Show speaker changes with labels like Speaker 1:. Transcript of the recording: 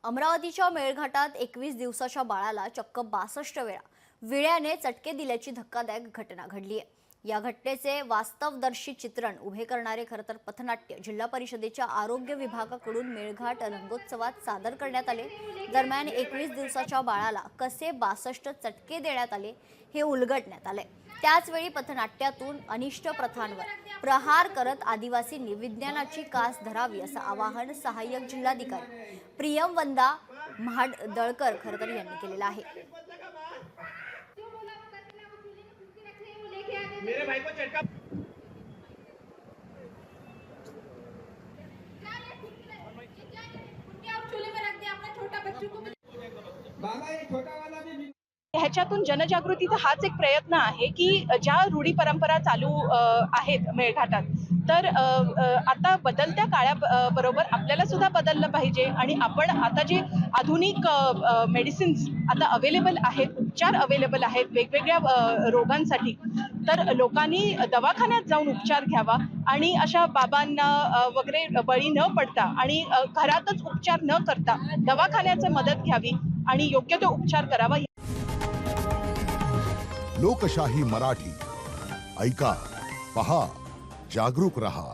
Speaker 1: अमरावतीच्या मेळघाटात 21 दिवसाच्या बाळाला चक्क 62 वेळा विळ्याने चटके दिल्याची धक्कादायक घटना घडली आहे। या घटनेचे वास्तवदर्शी चित्रण उभे करणारे खरतर पथनाट्य जिल्हा परिषदेच्या आरोग्य विभागाकडून मेळघाट रंगोत्सवात सादर करण्यात आले। दरम्यान 21 दिवसाच्या बाळाला कसे 62 चटके देण्यात आले हे उलगडण्यात आले। त्याचवेळी पथनाट्यातून अनिष्ट प्रथांवर प्रहार करत आदिवासींनी विज्ञानाची कास धरावी असं आवाहन सहाय्यक जिल्हाधिकारी प्रियमवंदा महाडदळकर खरतर यांनी केलेलं आहे।
Speaker 2: मेरे भाई को झटका
Speaker 3: ह्याच्यातून जनजागृतीचा हाच एक प्रयत्न आहे की ज्या रूढी परंपरा चालू आहेत मेळघाटात, तर आता बदलत्या काळाबरोबर आपल्याला सुद्धा बदललं पाहिजे आणि आपण आता जे आधुनिक मेडिसिन्स आता अवेलेबल आहेत, उपचार अवेलेबल आहेत वेगवेगळ्या रोगांसाठी, तर लोकांनी दवाखान्यात जाऊन उपचार घ्यावा आणि अशा बाबांना वगैरे बळी न पडता आणि घरातच उपचार न करता दवाखान्याची मदत घ्यावी आणि योग्य तो उपचार करावा।
Speaker 4: लोकशाही मराठी ऐका, पहा, जागरूक रहा।